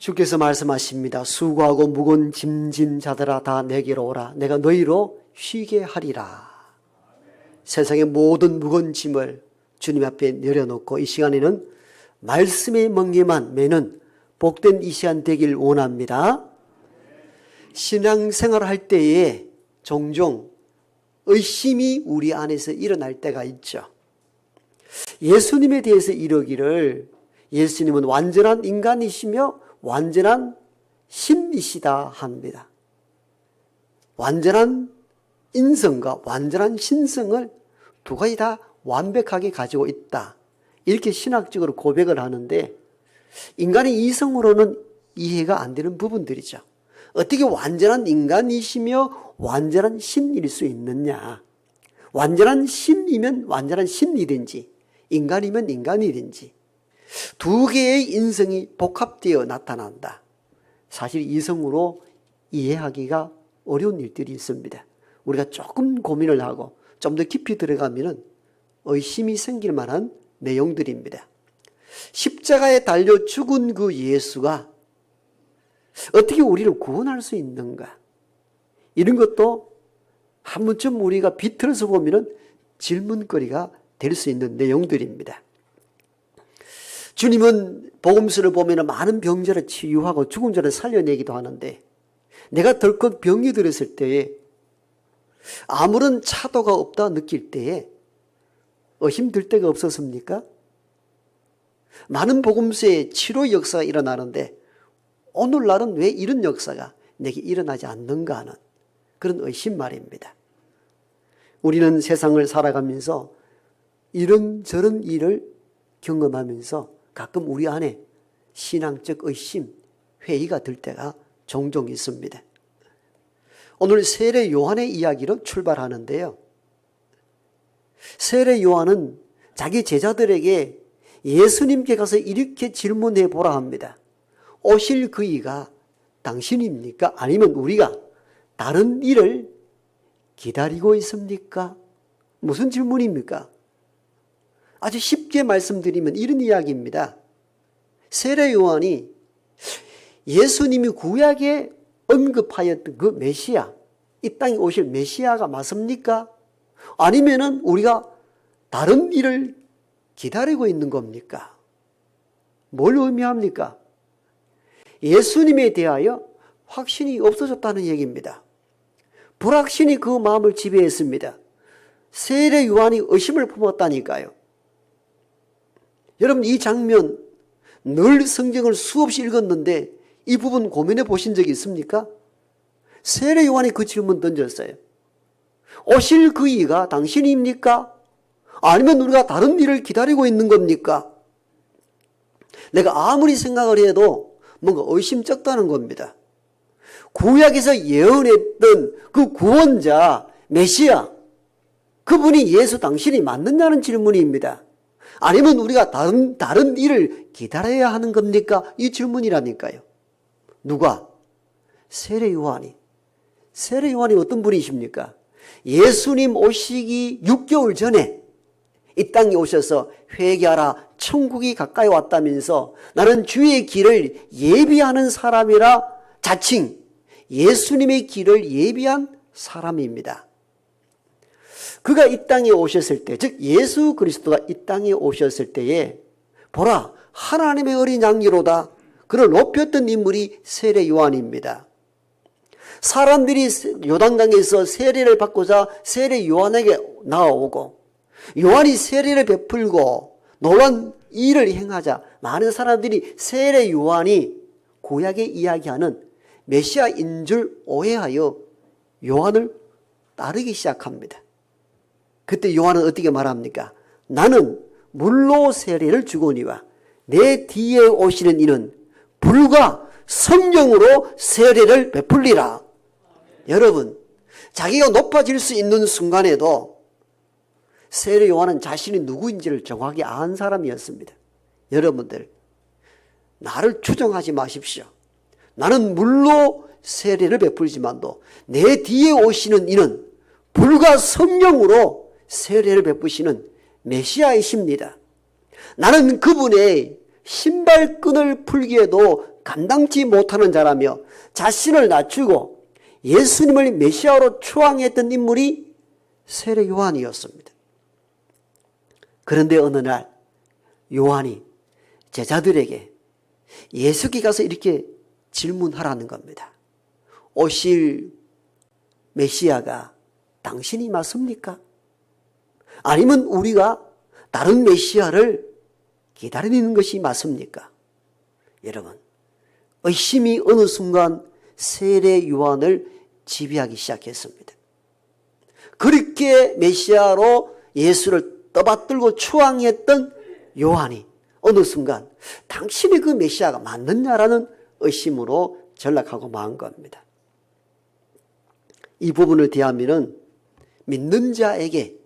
주께서 말씀하십니다. 수고하고 무거운 짐진 자들아 다 내게로 오라. 내가 너희로 쉬게 하리라. 세상의 모든 무거운 짐을 주님 앞에 내려놓고 이 시간에는 말씀의 멍에만 매는 복된 이 시간 되길 원합니다. 신앙생활을 할 때에 종종 의심이 우리 안에서 일어날 때가 있죠. 예수님에 대해서 이러기를 예수님은 완전한 인간이시며 완전한 신이시다 합니다. 완전한 인성과 완전한 신성을 두 가지 다 완벽하게 가지고 있다. 이렇게 신학적으로 고백을 하는데 인간의 이성으로는 이해가 안 되는 부분들이죠. 어떻게 완전한 인간이시며 완전한 신일 수 있느냐. 완전한 신이면 완전한 신이든지 인간이면 인간이든지 두 개의 인성이 복합되어 나타난다. 사실 이성으로 이해하기가 어려운 일들이 있습니다. 우리가 조금 고민을 하고 좀 더 깊이 들어가면 의심이 생길 만한 내용들입니다. 십자가에 달려 죽은 그 예수가 어떻게 우리를 구원할 수 있는가? 이런 것도 한 번쯤 우리가 비틀어서 보면 질문거리가 될 수 있는 내용들입니다. 주님은 복음서를 보면 많은 병자를 치유하고 죽은 자를 살려내기도 하는데 내가 덜컥 병이 들었을 때에 아무런 차도가 없다 느낄 때에 힘들 때가 없었습니까? 많은 복음서에 치료 역사가 일어나는데 오늘날은 왜 이런 역사가 내게 일어나지 않는가 하는 그런 의심 말입니다. 우리는 세상을 살아가면서 이런저런 일을 경험하면서 가끔 우리 안에 신앙적 의심, 회의가 들 때가 종종 있습니다. 오늘 세례 요한의 이야기로 출발하는데요. 세례 요한은 자기 제자들에게 예수님께 가서 이렇게 질문해 보라 합니다. 오실 그이가 당신입니까? 아니면 우리가 다른 일을 기다리고 있습니까? 무슨 질문입니까? 아주 쉽게 말씀드리면 이런 이야기입니다. 세례 요한이 예수님이 구약에 언급하였던 그 메시아, 이 땅에 오실 메시아가 맞습니까? 아니면은 우리가 다른 일을 기다리고 있는 겁니까? 뭘 의미합니까? 예수님에 대하여 확신이 없어졌다는 얘기입니다. 불확신이 그 마음을 지배했습니다. 세례 요한이 의심을 품었다니까요. 여러분 이 장면 늘 성경을 수없이 읽었는데 이 부분 고민해 보신 적이 있습니까? 세례 요한이 그 질문 던졌어요. 오실 그 이가 당신입니까? 아니면 우리가 다른 일을 기다리고 있는 겁니까? 내가 아무리 생각을 해도 뭔가 의심쩍다는 겁니다. 구약에서 예언했던 그 구원자 메시아 그분이 예수 당신이 맞느냐는 질문입니다. 아니면 우리가 다른 일을 기다려야 하는 겁니까? 이 질문이라니까요. 누가? 세례 요한이. 세례 요한이 어떤 분이십니까? 예수님 오시기 6개월 전에 이 땅에 오셔서 회개하라 천국이 가까이 왔다면서 나는 주의 길을 예비하는 사람이라 자칭 예수님의 길을 예비한 사람입니다. 그가 이 땅에 오셨을 때, 즉 예수 그리스도가 이 땅에 오셨을 때에 보라 하나님의 어린 양이로다. 그를 높였던 인물이 세례 요한입니다. 사람들이 요단강에서 세례를 받고자 세례 요한에게 나오고 요한이 세례를 베풀고 놀라운 일을 행하자 많은 사람들이 세례 요한이 구약에 이야기하는 메시아인 줄 오해하여 요한을 따르기 시작합니다. 그때 요한은 어떻게 말합니까? 나는 물로 세례를 주거니와 내 뒤에 오시는 이는 불과 성령으로 세례를 베풀리라. 여러분, 자기가 높아질 수 있는 순간에도 세례 요한은 자신이 누구인지를 정확히 아는 사람이었습니다. 여러분들, 나를 추정하지 마십시오. 나는 물로 세례를 베풀지만도 내 뒤에 오시는 이는 불과 성령으로 세례를 베푸시는 메시아이십니다. 나는 그분의 신발끈을 풀기에도 감당치 못하는 자라며 자신을 낮추고 예수님을 메시아로 추앙했던 인물이 세례 요한이었습니다. 그런데 어느 날 요한이 제자들에게 예수께 가서 이렇게 질문하라는 겁니다. 오실 메시아가 당신이 맞습니까? 아니면 우리가 다른 메시아를 기다리는 것이 맞습니까? 여러분, 의심이 어느 순간 세례 요한을 지배하기 시작했습니다. 그렇게 메시아로 예수를 떠받들고 추앙했던 요한이 어느 순간 당신이 그 메시아가 맞느냐라는 의심으로 전락하고 만 겁니다. 이 부분을 대하면은 믿는 자에게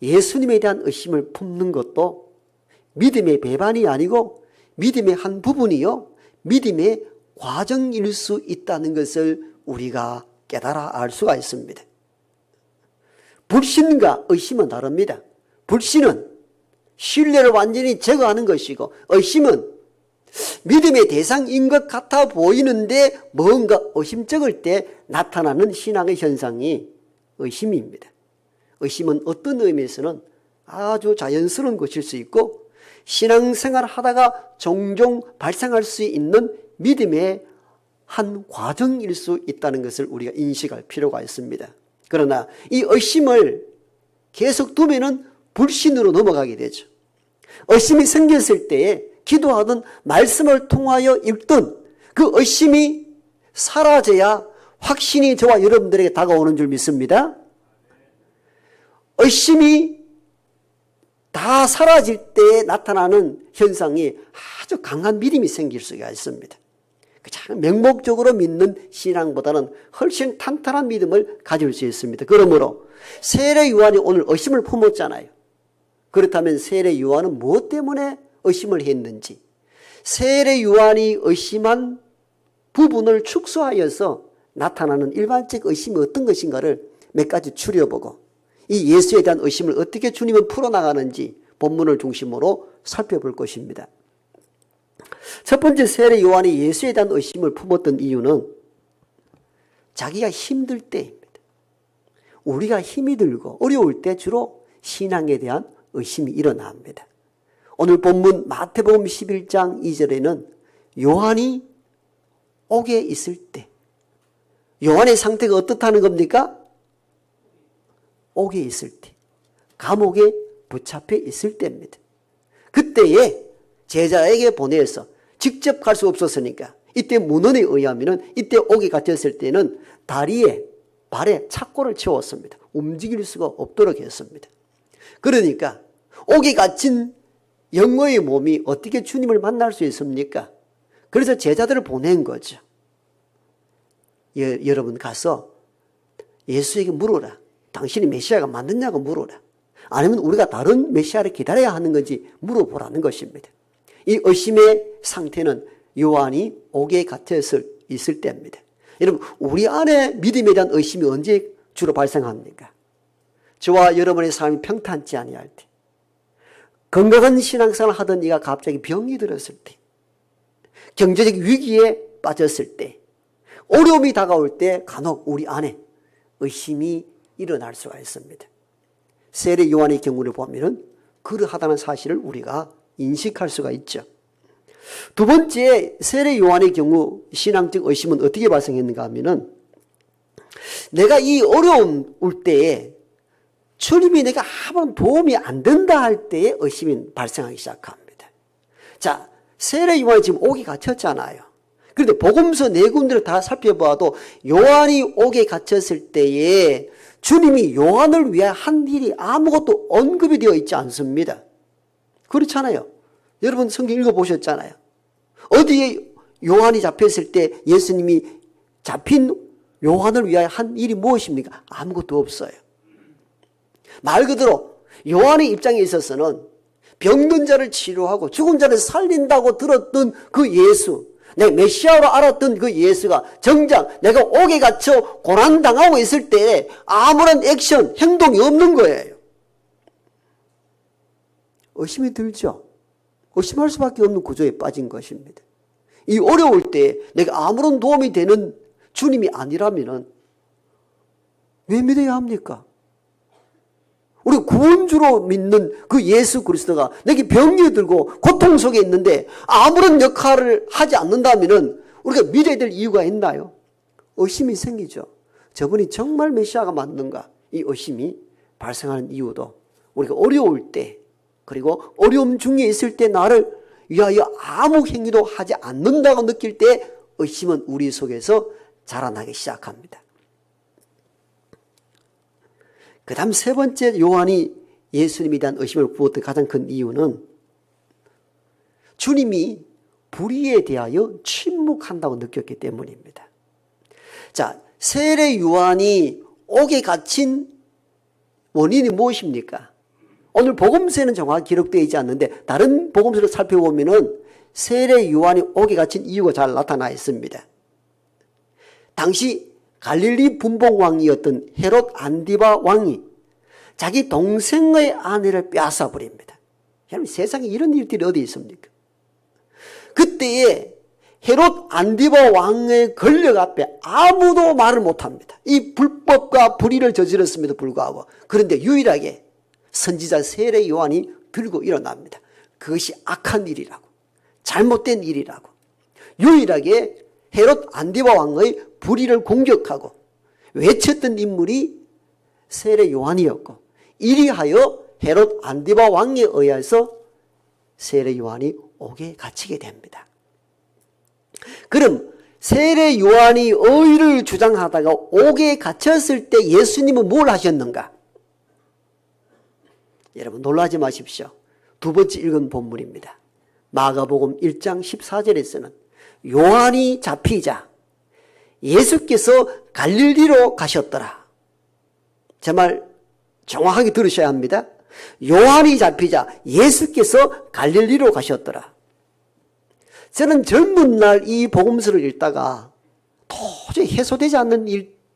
예수님에 대한 의심을 품는 것도 믿음의 배반이 아니고 믿음의 한 부분이요, 믿음의 과정일 수 있다는 것을 우리가 깨달아 알 수가 있습니다. 불신과 의심은 다릅니다. 불신은 신뢰를 완전히 제거하는 것이고, 의심은 믿음의 대상인 것 같아 보이는데 뭔가 의심쩍을 때 나타나는 신앙의 현상이 의심입니다. 의심은 어떤 의미에서는 아주 자연스러운 것일 수 있고, 신앙생활을 하다가 종종 발생할 수 있는 믿음의 한 과정일 수 있다는 것을 우리가 인식할 필요가 있습니다. 그러나 이 의심을 계속 두면은 불신으로 넘어가게 되죠. 의심이 생겼을 때에 기도하던 말씀을 통하여 읽던 그 의심이 사라져야 확신이 저와 여러분들에게 다가오는 줄 믿습니다. 의심이 다 사라질 때 나타나는 현상이 아주 강한 믿음이 생길 수가 있습니다. 그냥 맹목적으로 믿는 신앙보다는 훨씬 탄탄한 믿음을 가질 수 있습니다. 그러므로 세례 요한이 오늘 의심을 품었잖아요. 그렇다면 세례 요한은 무엇 때문에 의심을 했는지, 세례 요한이 의심한 부분을 축소하여서 나타나는 일반적 의심이 어떤 것인가를 몇 가지 추려보고 이 예수에 대한 의심을 어떻게 주님은 풀어나가는지 본문을 중심으로 살펴볼 것입니다. 첫 번째, 세례 요한이 예수에 대한 의심을 품었던 이유는 자기가 힘들 때입니다. 우리가 힘이 들고 어려울 때 주로 신앙에 대한 의심이 일어납니다. 오늘 본문 마태복음 11장 2절에는 요한이 옥에 있을 때, 요한의 상태가 어떻다는 겁니까? 옥에 있을 때, 감옥에 붙잡혀 있을 때입니다. 그때에 제자에게 보내서 직접 갈 수 없었으니까 이때 문헌에 의하면 이때 옥에 갇혔을 때는 다리에 발에 착고를 채웠습니다. 움직일 수가 없도록 했습니다. 그러니까 옥에 갇힌 영혼의 몸이 어떻게 주님을 만날 수 있습니까? 그래서 제자들을 보낸 거죠. 여러분 가서 예수에게 물어라. 당신이 메시아가 맞느냐고 물어라. 아니면 우리가 다른 메시아를 기다려야 하는 건지 물어보라는 것입니다. 이 의심의 상태는 요한이 옥에 갇혀서 있을 때입니다. 여러분, 우리 안에 믿음에 대한 의심이 언제 주로 발생합니까? 저와 여러분의 삶이 평탄치 아니할 때, 건강한 신앙생활을 하던 이가 갑자기 병이 들었을 때, 경제적 위기에 빠졌을 때, 어려움이 다가올 때 간혹 우리 안에 의심이 일어날 수가 있습니다. 세례 요한의 경우를 보면 그러하다는 사실을 우리가 인식할 수가 있죠. 두 번째, 세례 요한의 경우 신앙적 의심은 어떻게 발생했는가 하면은 내가 이 어려움 올 때에 주님이 내가 아무런 도움이 안 된다 할 때에 의심이 발생하기 시작합니다. 자, 세례 요한이 지금 옥에 갇혔잖아요. 그런데 복음서 네 군데를 다 살펴봐도 요한이 옥에 갇혔을 때에 주님이 요한을 위해 한 일이 아무것도 언급이 되어 있지 않습니다. 그렇잖아요. 여러분 성경 읽어보셨잖아요. 어디에 요한이 잡혔을 때 예수님이 잡힌 요한을 위하여 한 일이 무엇입니까? 아무것도 없어요. 말 그대로 요한의 입장에 있어서는 병든 자를 치료하고 죽은 자를 살린다고 들었던 그 예수, 내가 메시아로 알았던 그 예수가 정작 내가 옥에 갇혀 고난당하고 있을 때 아무런 액션, 행동이 없는 거예요. 의심이 들죠. 의심할 수밖에 없는 구조에 빠진 것입니다. 이 어려울 때 내가 아무런 도움이 되는 주님이 아니라면 왜 믿어야 합니까? 우리 구원주로 믿는 그 예수 그리스도가 내게 병이 들고 고통 속에 있는데 아무런 역할을 하지 않는다면 우리가 믿어야 될 이유가 있나요? 의심이 생기죠. 저분이 정말 메시아가 맞는가? 이 의심이 발생하는 이유도 우리가 어려울 때 그리고 어려움 중에 있을 때 나를 위하여 아무 행위도 하지 않는다고 느낄 때 의심은 우리 속에서 자라나기 시작합니다. 그 다음 세 번째 요한이 예수님에 대한 의심을 부었던 가장 큰 이유는 주님이 불의에 대하여 침묵한다고 느꼈기 때문입니다. 자, 세례 요한이 옥에 갇힌 원인이 무엇입니까? 오늘 복음서에는 정확히 기록되어 있지 않는데 다른 복음서를 살펴보면은 세례 요한이 옥에 갇힌 이유가 잘 나타나 있습니다. 당시 갈릴리 분봉왕이었던 헤롯 안디바 왕이 자기 동생의 아내를 빼앗아 버립니다. 여러분 세상에 이런 일들이 어디 있습니까? 그때에 헤롯 안디바 왕의 권력 앞에 아무도 말을 못합니다. 이 불법과 불의를 저질렀음에도 불구하고 그런데 유일하게 선지자 세례 요한이 들고 일어납니다. 그것이 악한 일이라고 잘못된 일이라고 유일하게 헤롯 안디바 왕의 불의를 공격하고 외쳤던 인물이 세례 요한이었고 이리하여 헤롯 안디바 왕에 의해서 세례 요한이 옥에 갇히게 됩니다. 그럼 세례 요한이 의를 주장하다가 옥에 갇혔을 때 예수님은 뭘 하셨는가? 여러분 놀라지 마십시오. 두 번째 읽은 본문입니다. 마가복음 1장 14절에서는 요한이 잡히자 예수께서 갈릴리로 가셨더라. 제 말 정확하게 들으셔야 합니다. 요한이 잡히자 예수께서 갈릴리로 가셨더라. 저는 젊은 날 이 복음서를 읽다가 도저히 해소되지 않는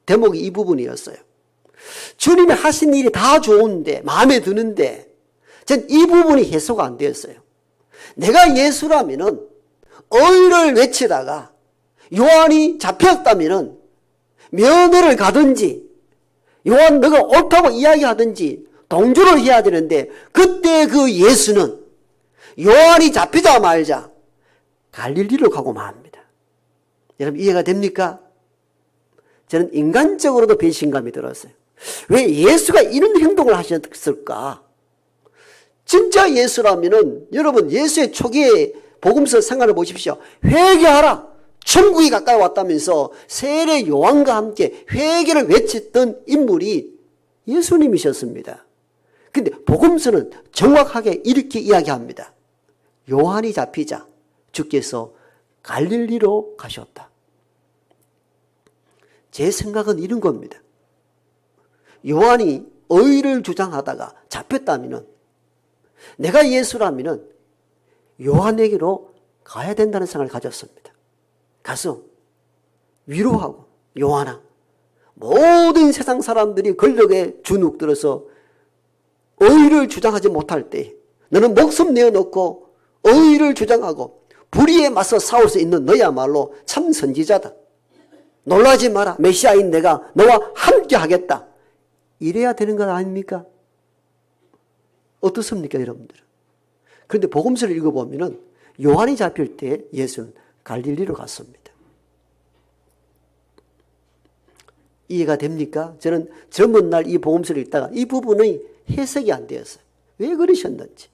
대목이 이 부분이었어요. 주님이 하신 일이 다 좋은데 마음에 드는데 전 이 부분이 해소가 안 되었어요. 내가 예수라면은 의를 외치다가 요한이 잡혔다면은 면회를 가든지 요한 너가 옳다고 이야기하든지 동조를 해야 되는데 그때 그 예수는 요한이 잡히자 말자 갈릴리로 가고 맙니다. 여러분 이해가 됩니까? 저는 인간적으로도 배신감이 들었어요. 왜 예수가 이런 행동을 하셨을까? 진짜 예수라면은 여러분 예수의 초기에 복음서 생각해 보십시오. 회개하라. 천국이 가까이 왔다면서 세례 요한과 함께 회개를 외쳤던 인물이 예수님이셨습니다. 근데 복음서는 정확하게 이렇게 이야기합니다. 요한이 잡히자 주께서 갈릴리로 가셨다. 제 생각은 이런 겁니다. 요한이 의를 주장하다가 잡혔다면 내가 예수라면 요한에게로 가야 된다는 생각을 가졌습니다. 가서 위로하고 요한아 모든 세상 사람들이 권력에 주눅들어서 의를 주장하지 못할 때 너는 목숨 내어놓고 의를 주장하고 불의에 맞서 싸울 수 있는 너야말로 참 선지자다. 놀라지 마라. 메시아인 내가 너와 함께 하겠다. 이래야 되는 것 아닙니까? 어떻습니까 여러분들? 그런데 복음서를 읽어보면 요한이 잡힐 때 예수는 갈릴리로 갔습니다. 이해가 됩니까? 저는 젊은 날 이 복음서를 읽다가 이 부분이 해석이 안 되었어요. 왜 그러셨는지.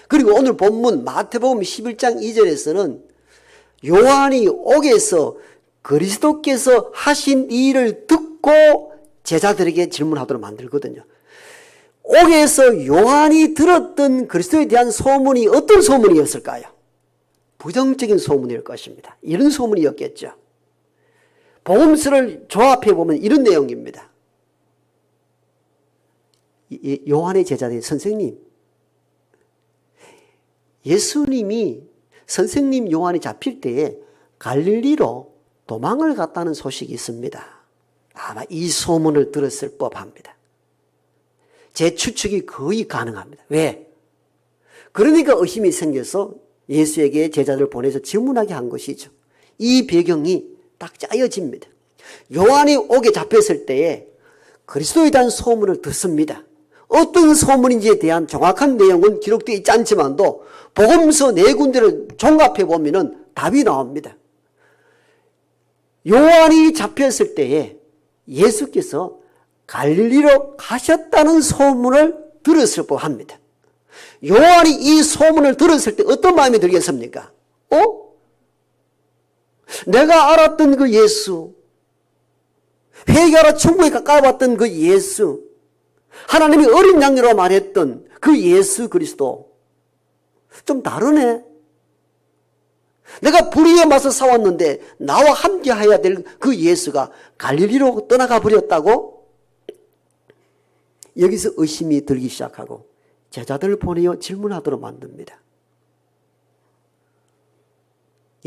그리고 오늘 본문 마태복음 11장 2절에서는 요한이 옥에서 그리스도께서 하신 일을 듣고 제자들에게 질문하도록 만들거든요. 옥에서 요한이 들었던 그리스도에 대한 소문이 어떤 소문이었을까요? 부정적인 소문일 것입니다. 이런 소문이었겠죠. 복음서를 조합해 보면 이런 내용입니다. 요한의 제자들이 선생님, 예수님이 선생님 요한이 잡힐 때에 갈릴리로 도망을 갔다는 소식이 있습니다. 아마 이 소문을 들었을 법합니다. 제 추측이 거의 가능합니다. 왜? 그러니까 의심이 생겨서 예수에게 제자들을 보내서 질문하게 한 것이죠. 이 배경이 딱 짜여집니다. 요한이 옥에 잡혔을 때에 그리스도에 대한 소문을 듣습니다. 어떤 소문인지에 대한 정확한 내용은 기록되어 있지 않지만도 복음서 네 군데를 종합해 보면은 답이 나옵니다. 요한이 잡혔을 때에 예수께서 갈릴리로 가셨다는 소문을 들었을 법합니다. 요한이 이 소문을 들었을 때 어떤 마음이 들겠습니까? 내가 알았던 그 예수, 회개하라 천국에 가까워왔던 그 예수, 하나님이 어린 양으로 말했던 그 예수 그리스도 좀 다르네. 내가 불의에 맞서 싸웠는데 나와 함께 해야 될 그 예수가 갈릴리로 떠나가 버렸다고? 여기서 의심이 들기 시작하고 제자들을 보내어 질문하도록 만듭니다.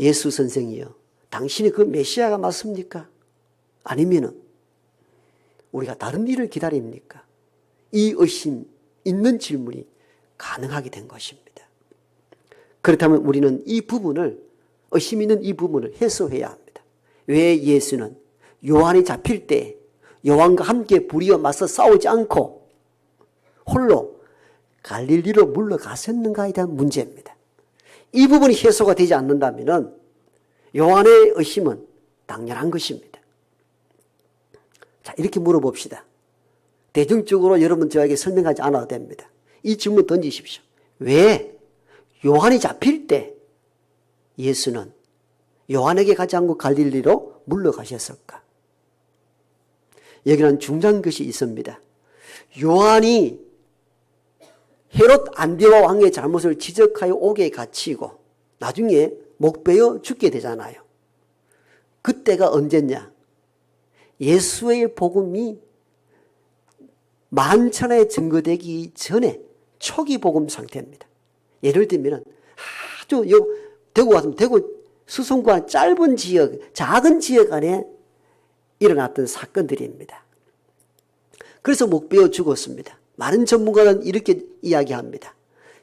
예수 선생이여, 당신이 그 메시아가 맞습니까? 아니면은 우리가 다른 일을 기다립니까? 이 의심 있는 질문이 가능하게 된 것입니다. 그렇다면 우리는 이 부분을, 의심 있는 이 부분을 해소해야 합니다. 왜 예수는 요한이 잡힐 때 요한과 함께 불의와 맞서 싸우지 않고 홀로 갈릴리로 물러갔었는가에 대한 문제입니다. 이 부분이 해소가 되지 않는다면 요한의 의심은 당연한 것입니다. 자, 이렇게 물어봅시다. 대중적으로 여러분 저에게 설명하지 않아도 됩니다. 이 질문 던지십시오. 왜 요한이 잡힐 때 예수는 요한에게 가지 않고 갈릴리로 물러가셨을까? 여기는 중요한 것이 있습니다. 요한이 헤롯 안디바 왕의 잘못을 지적하여 옥에 갇히고 나중에 목베어 죽게 되잖아요. 그때가 언제냐? 예수의 복음이 만천하에 증거되기 전에 초기 복음 상태입니다. 예를 들면 아주 대구 같으면 대구 수성구와 짧은 지역, 작은 지역 안에 일어났던 사건들입니다. 그래서 목베어 죽었습니다. 많은 전문가는 이렇게 이야기합니다.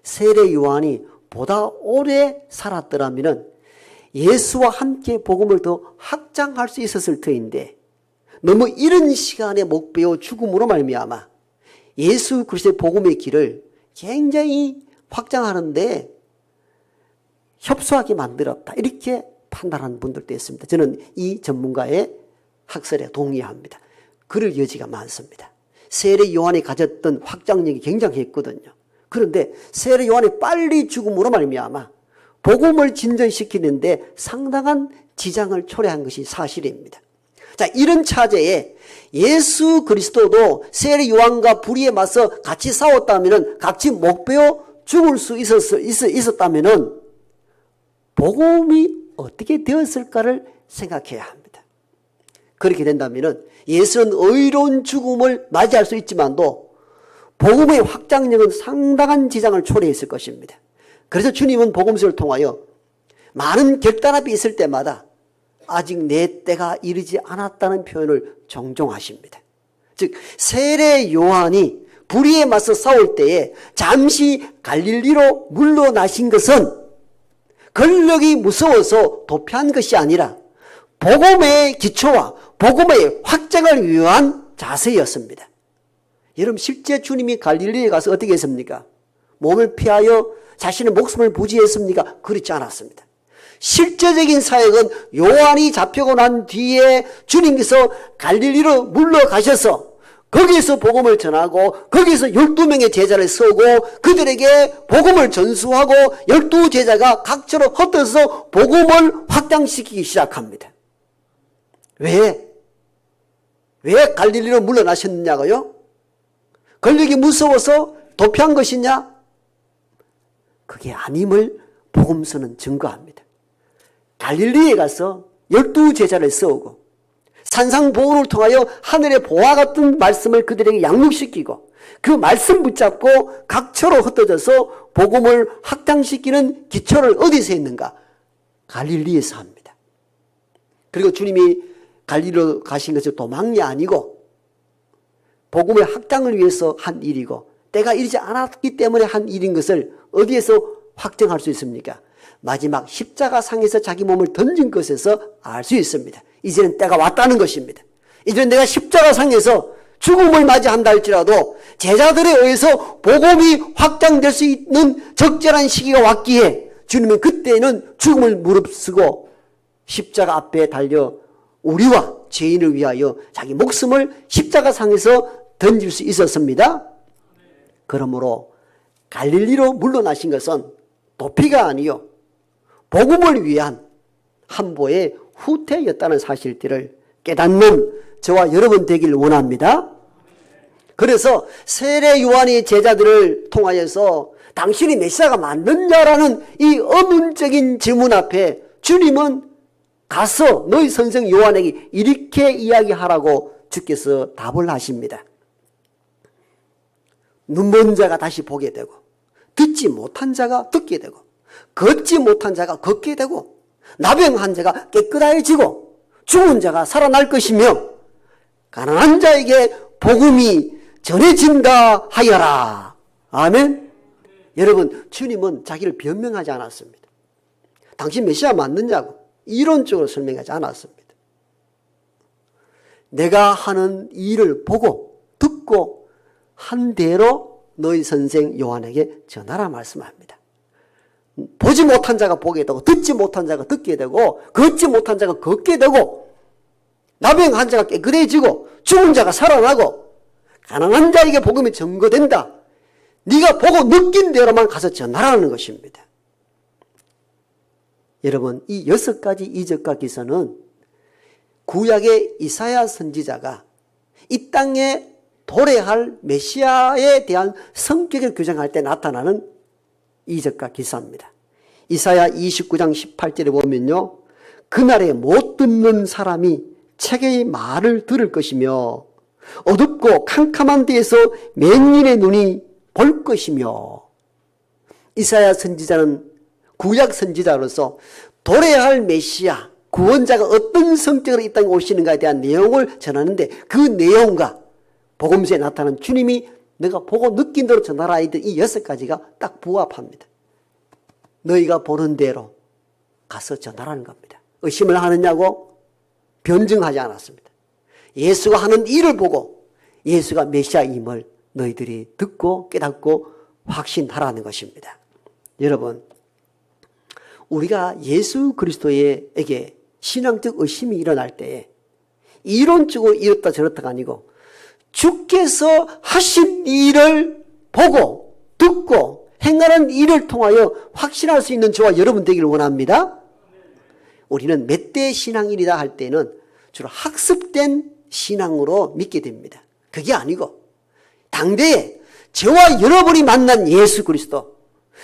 세례 요한이 보다 오래 살았더라면 예수와 함께 복음을 더 확장할 수 있었을 터인데 너무 이른 시간에 목베어 죽음으로 말미암아 예수 그리스도의 복음의 길을 굉장히 확장하는데 협소하게 만들었다. 이렇게 판단하는 분들도 있습니다. 저는 이 전문가의 학설에 동의합니다. 그럴 여지가 많습니다. 세례 요한이 가졌던 확장력이 굉장했거든요. 그런데 세례 요한이 빨리 죽음으로 말미암아 복음을 진전시키는데 상당한 지장을 초래한 것이 사실입니다. 자, 이런 차제에 예수 그리스도도 세례 요한과 불의에 맞서 같이 싸웠다면 같이 목베어 죽을 수 있었다면 복음이 어떻게 되었을까를 생각해야 합니다. 그렇게 된다면 예수는 의로운 죽음을 맞이할 수 있지만도 복음의 확장력은 상당한 지장을 초래했을 것입니다. 그래서 주님은 복음서를 통하여 많은 결단합이 있을 때마다 아직 내 때가 이르지 않았다는 표현을 종종 하십니다. 즉 세례 요한이 불의에 맞서 싸울 때에 잠시 갈릴리로 물러나신 것은 권력이 무서워서 도피한 것이 아니라 복음의 기초와 복음의 확장을 위한 자세였습니다. 여러분 실제 주님이 갈릴리에 가서 어떻게 했습니까? 몸을 피하여 자신의 목숨을 부지했습니까? 그렇지 않았습니다. 실제적인 사역은 요한이 잡히고 난 뒤에 주님께서 갈릴리로 물러가셔서 거기에서 복음을 전하고 거기에서 12명의 제자를 세우고 그들에게 복음을 전수하고 12제자가 각처로 흩어져서 복음을 확장시키기 시작합니다. 왜 갈릴리로 물러나셨느냐고요? 권력이 무서워서 도피한 것이냐? 그게 아님을 복음서는 증거합니다. 갈릴리에 가서 12제자를 세우고 산상보훈을 통하여 하늘의 보화 같은 말씀을 그들에게 양육시키고 그 말씀 붙잡고 각처로 흩어져서 복음을 확장시키는 기초를 어디서 했는가? 갈릴리에서 합니다. 그리고 주님이 갈릴리로 가신 것이 도망이 아니고 복음의 확장을 위해서 한 일이고 때가 이르지 않았기 때문에 한 일인 것을 어디에서 확정할 수 있습니까? 마지막 십자가상에서 자기 몸을 던진 것에서 알 수 있습니다. 이제는 때가 왔다는 것입니다. 이제는 내가 십자가상에서 죽음을 맞이한다 할지라도 제자들에 의해서 복음이 확장될 수 있는 적절한 시기가 왔기에 주님은 그때는 죽음을 무릅쓰고 십자가 앞에 달려 우리와 죄인을 위하여 자기 목숨을 십자가상에서 던질 수 있었습니다. 그러므로 갈릴리로 물러나신 것은 도피가 아니요 복음을 위한 한보의 후퇴였다는 사실들을 깨닫는 저와 여러분 되길 원합니다. 그래서 세례 요한의 제자들을 통하여서 당신이 메시아가 맞느냐라는 이 의문적인 질문 앞에 주님은 가서 너희 선생 요한에게 이렇게 이야기하라고 주께서 답을 하십니다. 눈먼 자가 다시 보게 되고 듣지 못한 자가 듣게 되고 걷지 못한 자가 걷게 되고 나병한 자가 깨끗해지고 죽은 자가 살아날 것이며 가난한 자에게 복음이 전해진다 하여라. 아멘. 여러분, 주님은 자기를 변명하지 않았습니다. 당신 메시아 맞느냐고 이론적으로 설명하지 않았습니다. 내가 하는 일을 보고 듣고 한 대로 너희 선생 요한에게 전하라 말씀합니다. 보지 못한 자가 보게 되고 듣지 못한 자가 듣게 되고 걷지 못한 자가 걷게 되고 나병한 자가 깨끗해지고 죽은 자가 살아나고 가난한 자에게 복음이 전거된다. 네가 보고 느낀 대로만 가서 전하라는 것입니다. 여러분, 이 6가지 이적과 기사는 구약의 이사야 선지자가 이 땅에 도래할 메시아에 대한 성격을 규정할 때 나타나는 이적과 기사입니다. 이사야 29장 18절에 보면요, 그날에 못 듣는 사람이 책의 말을 들을 것이며 어둡고 캄캄한 데에서 맹인의 눈이 볼 것이며. 이사야 선지자는 구약 선지자로서 도래할 메시아 구원자가 어떤 성격으로 이 땅에 오시는가에 대한 내용을 전하는데 그 내용과 복음서에 나타난 주님이 내가 보고 느낀 대로 전하라 이 6가지가 딱 부합합니다. 너희가 보는 대로 가서 전하라는 겁니다. 의심을 하느냐고 변증하지 않았습니다. 예수가 하는 일을 보고 예수가 메시아임을 너희들이 듣고 깨닫고 확신하라는 것입니다. 여러분, 우리가 예수 그리스도에게 신앙적 의심이 일어날 때에 이론적으로 이렇다 저렇다가 아니고 주께서 하신 일을 보고 듣고 행하는 일을 통하여 확신할 수 있는 저와 여러분 되기를 원합니다. 우리는 맷대 신앙인이다 할 때는 주로 학습된 신앙으로 믿게 됩니다. 그게 아니고 당대에 저와 여러분이 만난 예수 그리스도,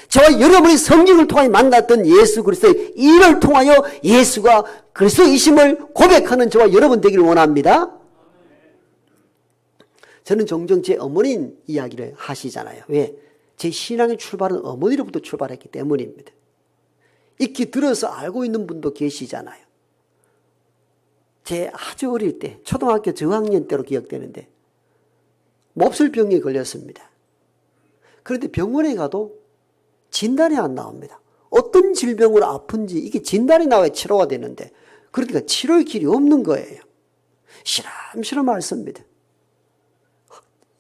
저와 여러분이 성경을 통하여 만났던 예수 그리스도의 일을 통하여 예수가 그리스도이심을 고백하는 저와 여러분 되기를 원합니다. 저는 종종 제 어머니 이야기를 하시잖아요. 왜? 제 신앙의 출발은 어머니로부터 출발했기 때문입니다. 익히 들어서 알고 있는 분도 계시잖아요. 제 아주 어릴 때 초등학교 저학년 때로 기억되는데 몹쓸병에 걸렸습니다. 그런데 병원에 가도 진단이 안 나옵니다. 어떤 질병으로 아픈지 이게 진단이 나와야 치료가 되는데 그러니까 치료의 길이 없는 거예요. 시름시름 앓습니다.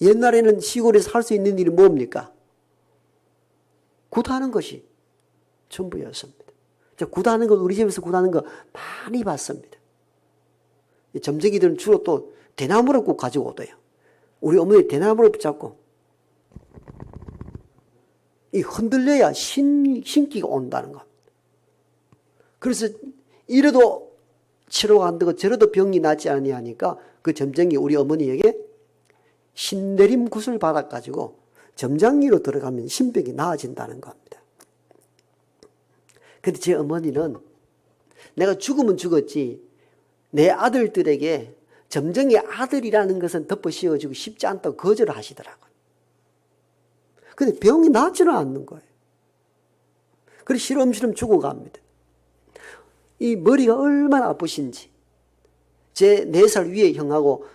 옛날에는 시골에서 할 수 있는 일이 뭡니까? 굿하는 것이 전부였습니다. 굿하는 거 우리 집에서 굿하는 거 많이 봤습니다. 점쟁이들은 주로 또 대나무를 꼭 가지고 오대요. 우리 어머니 대나무를 붙잡고 이 흔들려야 신기가 온다는 겁니다. 그래서 이래도 치료가 안 되고 저래도 병이 낫지 아니하니까 그 점쟁이 우리 어머니에게 신내림 굿을 받아가지고 점장리로 들어가면 신병이 나아진다는 겁니다. 그런데 제 어머니는 내가 죽으면 죽었지 내 아들들에게 점쟁이 아들이라는 것은 덮어 씌워주고 싶지 않다고 거절을 하시더라고요. 근데 병이 낫지는 않는 거예요. 그래서 시름시름 죽어갑니다. 이 머리가 얼마나 아프신지. 제 4살 위에 형하고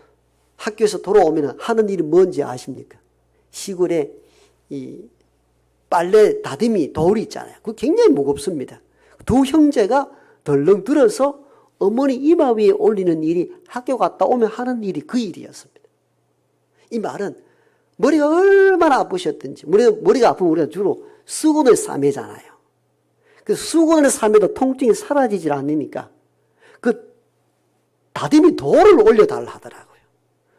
학교에서 돌아오면 하는 일이 뭔지 아십니까? 시골에 이 빨래 다듬이 돌이 있잖아요. 그거 굉장히 무겁습니다. 두 형제가 덜렁 들어서 어머니 이마 위에 올리는 일이 학교 갔다 오면 하는 일이 그 일이었습니다. 이 말은 머리가 얼마나 아프셨든지, 머리가 아프면 우리가 주로 수건을 싸매잖아요. 그 수건을 싸매도 통증이 사라지질 않으니까 그 다듬이 돌을 올려달라 하더라고요.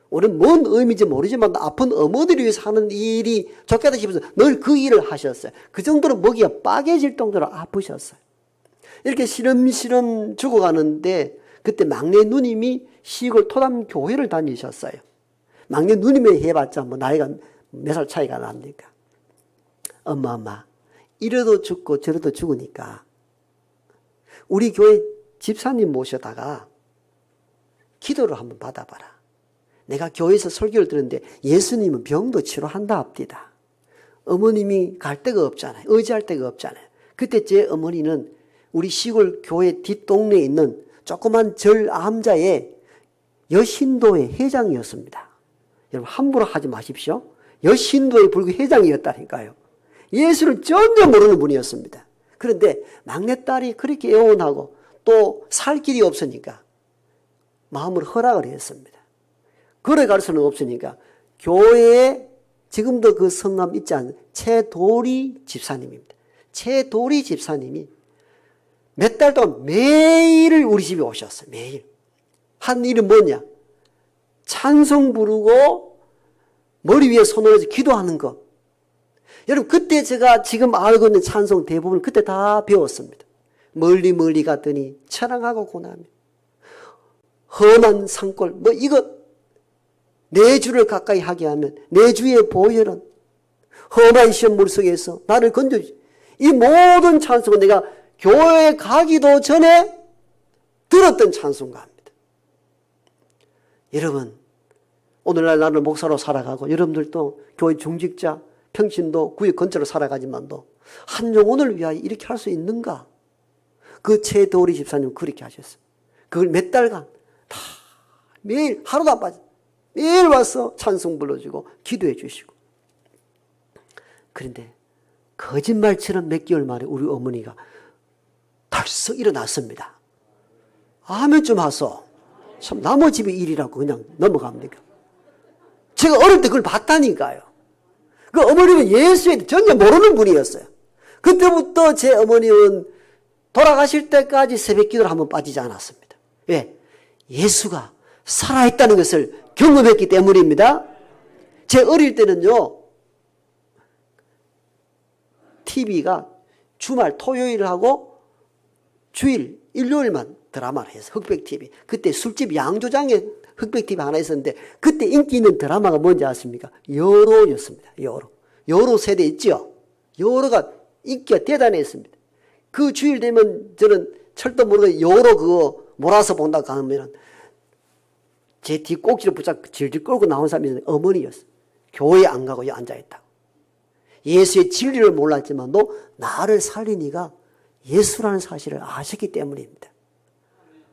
우리는 뭔 의미인지 모르지만 아픈 어머니를 위해서 하는 일이 좋겠다 싶어서 늘 그 일을 하셨어요. 그 정도로 먹이가 빠개질 정도로 아프셨어요. 이렇게 시름시름 죽어가는데 그때 막내 누님이 시골 토담 교회를 다니셨어요. 막내 누님이 해봤자 뭐 나이가 몇 살 차이가 납니까? 엄마 이래도 죽고 저래도 죽으니까 우리 교회 집사님 모셔다가 기도를 한번 받아봐라. 내가 교회에서 설교를 들었는데 예수님은 병도 치료한다 합디다. 어머님이 갈 데가 없잖아요. 의지할 데가 없잖아요. 그때 제 어머니는 우리 시골 교회 뒷동네에 있는 조그만 절 암자의 여신도의 회장이었습니다. 여러분 함부로 하지 마십시오. 여신도의 불교 회장이었다니까요. 예수를 전혀 모르는 분이었습니다. 그런데 막내딸이 그렇게 애원하고 또 살 길이 없으니까 마음으로 허락을 했습니다. 걸어갈 수는 없으니까 교회에 지금도 그 성함 있지 않은 최도리 집사님입니다. 최도리 집사님이 몇 달 동안 매일 우리 집에 오셨어요. 매일. 한 일은 뭐냐? 찬송 부르고 머리 위에 손을 해서 기도하는 것. 여러분 그때 제가 지금 알고 있는 찬송 대부분 그때 다 배웠습니다. 멀리 갔더니 찬양하고 고나며 험한 산골 뭐 이거 내 주를 가까이 하게 하면 내 주의 보혈은 험한 시험 물속에서 나를 건져주지. 이 모든 찬송은 내가 교회에 가기도 전에 들었던 찬송가입니다. 여러분 오늘날 나는 목사로 살아가고 여러분들도 교회 중직자 평신도 구역 근처로 살아가지만도 한 영혼을 위하여 이렇게 할 수 있는가? 그 최도리 집사님 그렇게 하셨어요. 그걸 몇 달간 다 매일 하루도 안 빠져 매일 와서 찬송 불러주고 기도해 주시고. 그런데 거짓말처럼 몇 개월 만에 우리 어머니가 덜썩 일어났습니다. 아멘 좀 하소. 참 남의 집의 일이라고 그냥 넘어갑니까? 제가 어릴 때 그걸 봤다니까요. 그 어머니는 예수에 전혀 모르는 분이었어요. 그때부터 제 어머니는 돌아가실 때까지 새벽 기도를 한번 빠지지 않았습니다. 왜? 예수가 살아있다는 것을 경험했기 때문입니다. 제 어릴 때는요, TV가 주말 토요일하고 주일 일요일만 드라마를 해서 흑백TV. 그때 술집 양조장에 흑백TV 하나 있었는데 그때 인기 있는 드라마가 뭔지 아십니까? 여로였습니다. 여로 세대 있죠? 여로가 인기가 대단했습니다. 그 주일 되면 저는 철도 모르고 여로 그거 몰아서 본다고 하면 제 뒷꼭지를 붙잡고 질질 끌고 나온 사람이 어머니였어요. 교회에 안 가고 여기 앉아있다고. 예수의 진리를 몰랐지만도 나를 살린 이가 예수라는 사실을 아셨기 때문입니다.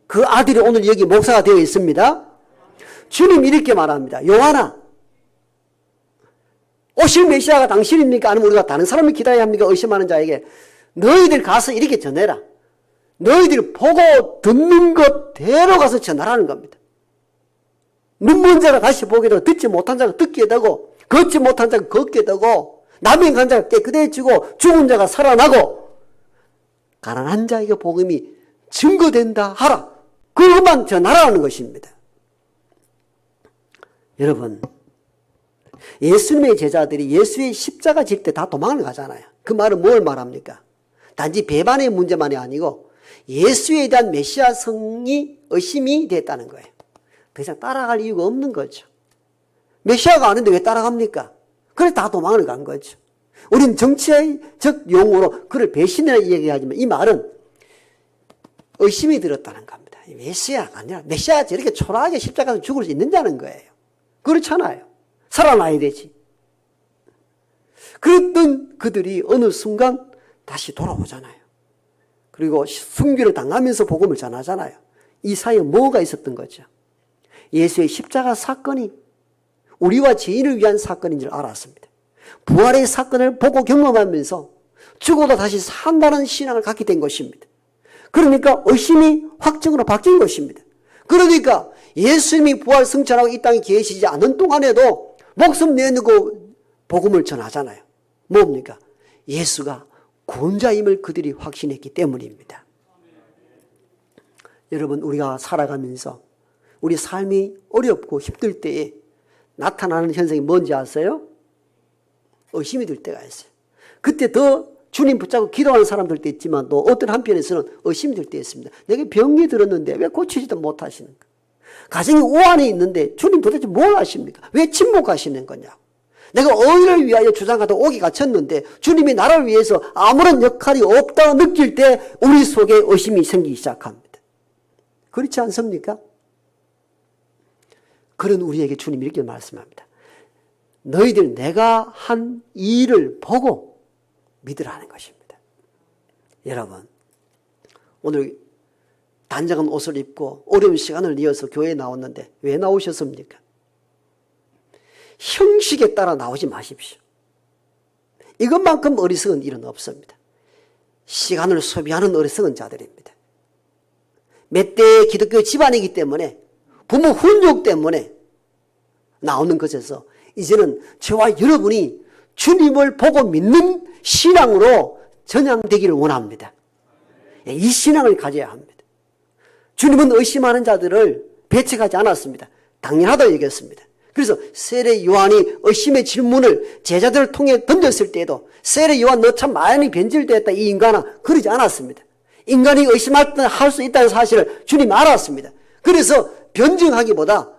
그 아들이 오늘 여기 목사가 되어 있습니다. 주님이 이렇게 말합니다. 요한아, 오실 메시아가 당신입니까? 아니면 우리가 다른 사람을 기다려야 합니까? 의심하는 자에게 너희들 가서 이렇게 전해라. 너희들 보고 듣는 것대로 가서 전하라는 겁니다. 눈먼 자가 다시 보게 되고 듣지 못한 자가 듣게 되고 걷지 못한 자가 걷게 되고 남의 간 자가 깨끗해지고 죽은 자가 살아나고 가난한 자에게 복음이 증거된다 하라. 그것만 전하라는 것입니다. 여러분, 예수님의 제자들이 예수의 십자가 질 때 다 도망을 가잖아요. 그 말은 뭘 말합니까? 단지 배반의 문제만이 아니고 예수에 대한 메시아성이 의심이 됐다는 거예요. 더 이상 따라갈 이유가 없는 거죠. 메시아가 아닌데 왜 따라갑니까? 그래서 다 도망을 간 거죠. 우리는 정치적 용어로 그를 배신이라 얘기하지만 이 말은 의심이 들었다는 겁니다. 메시아가 아니라 메시아가 저렇게 초라하게 십자가에서 죽을 수 있느냐는 거예요. 그렇잖아요. 살아나야 되지. 그랬던 그들이 어느 순간 다시 돌아오잖아요. 그리고 순교를 당하면서 복음을 전하잖아요. 이 사이에 뭐가 있었던 거죠? 예수의 십자가 사건이 우리와 죄인을 위한 사건인 줄 알았습니다. 부활의 사건을 보고 경험하면서 죽어도 다시 산다는 신앙을 갖게 된 것입니다. 그러니까 의심이 확증으로 바뀐 것입니다. 그러니까 예수님이 부활 승천하고 이 땅에 계시지 않은 동안에도 목숨 내놓고 복음을 전하잖아요. 뭡니까? 예수가 구원자임을 그들이 확신했기 때문입니다. 여러분, 우리가 살아가면서 우리 삶이 어렵고 힘들 때에 나타나는 현상이 뭔지 아세요? 의심이 들 때가 있어요. 그때 더 주님 붙잡고 기도하는 사람들도 있지만 또 어떤 한편에서는 의심이 들 때 있습니다. 내가 병이 들었는데 왜 고치지도 못하시는가? 가정이 우환이 있는데 주님 도대체 뭘 하십니까? 왜 침묵하시는 거냐고. 내가 어의를 위하여 주장하다 옥에 갇혔는데 주님이 나를 위해서 아무런 역할이 없다고 느낄 때 우리 속에 의심이 생기기 시작합니다. 그렇지 않습니까? 그런 우리에게 주님이 이렇게 말씀합니다. 너희들 내가 한 일을 보고 믿으라는 것입니다. 여러분, 오늘 단정한 옷을 입고 어려운 시간을 이어서 교회에 나왔는데 왜 나오셨습니까? 형식에 따라 나오지 마십시오. 이것만큼 어리석은 일은 없습니다. 시간을 소비하는 어리석은 자들입니다. 몇 대의 기독교 집안이기 때문에 부모 훈육 때문에 나오는 것에서 이제는 저와 여러분이 주님을 보고 믿는 신앙으로 전향되기를 원합니다. 이 신앙을 가져야 합니다. 주님은 의심하는 자들을 배척하지 않았습니다. 당연하다고 얘기했습니다. 그래서 세례 요한이 의심의 질문을 제자들을 통해 던졌을 때에도 세례 요한 너 참 많이 변질되었다 이 인간아 그러지 않았습니다. 인간이 의심할 때 할 수 있다는 사실을 주님이 알았습니다. 그래서 변증하기보다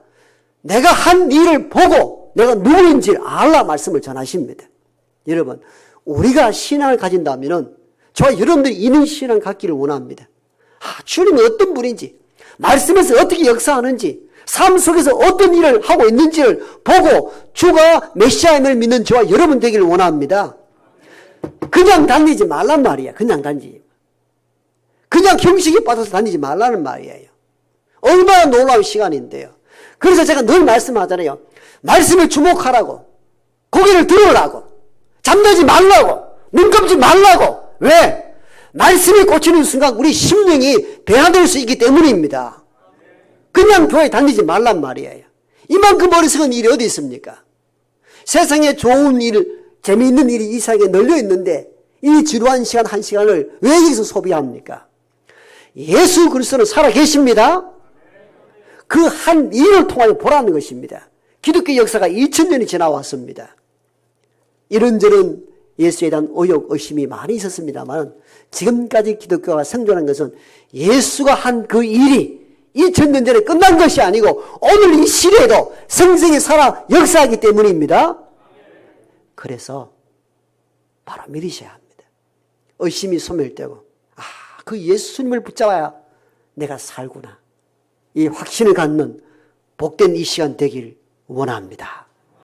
내가 한 일을 보고 내가 누구인지 알라 말씀을 전하십니다. 여러분, 우리가 신앙을 가진다면 저와 여러분들이 이런 신앙을 갖기를 원합니다. 주님이 어떤 분인지, 말씀에서 어떻게 역사하는지, 삶 속에서 어떤 일을 하고 있는지를 보고 주가 메시아임을 믿는 저와 여러분 되기를 원합니다. 그냥 다니지 말란 말이야. 그냥 다니지. 그냥 형식에 빠져서 다니지 말라는 말이에요. 얼마나 놀라운 시간인데요. 그래서 제가 늘 말씀하잖아요. 말씀에 주목하라고, 고개를 들으라고, 잠들지 말라고, 눈 감지 말라고. 왜? 말씀이 꽂히는 순간 우리 심령이 변화될 수 있기 때문입니다. 그냥 교회 다니지 말란 말이에요. 이만큼 어리석은 일이 어디 있습니까? 세상에 좋은 일, 재미있는 일이 이 세상에 널려 있는데 이 지루한 시간 한 시간을 왜 여기서 소비합니까? 예수 그리스도는 살아 계십니다. 그 한 일을 통하여 보라는 것입니다. 기독교 역사가 2000년이 지나왔습니다. 이런저런 예수에 대한 의혹, 의심이 많이 있었습니다만 지금까지 기독교가 생존한 것은 예수가 한 그 일이 2000년 전에 끝난 것이 아니고 오늘 이 시대에도 생생히 살아 역사하기 때문입니다. 그래서 바로 믿으셔야 합니다. 의심이 소멸되고 그 예수님을 붙잡아야 내가 살구나. 이 확신을 갖는 복된 이 시간 되길 원합니다.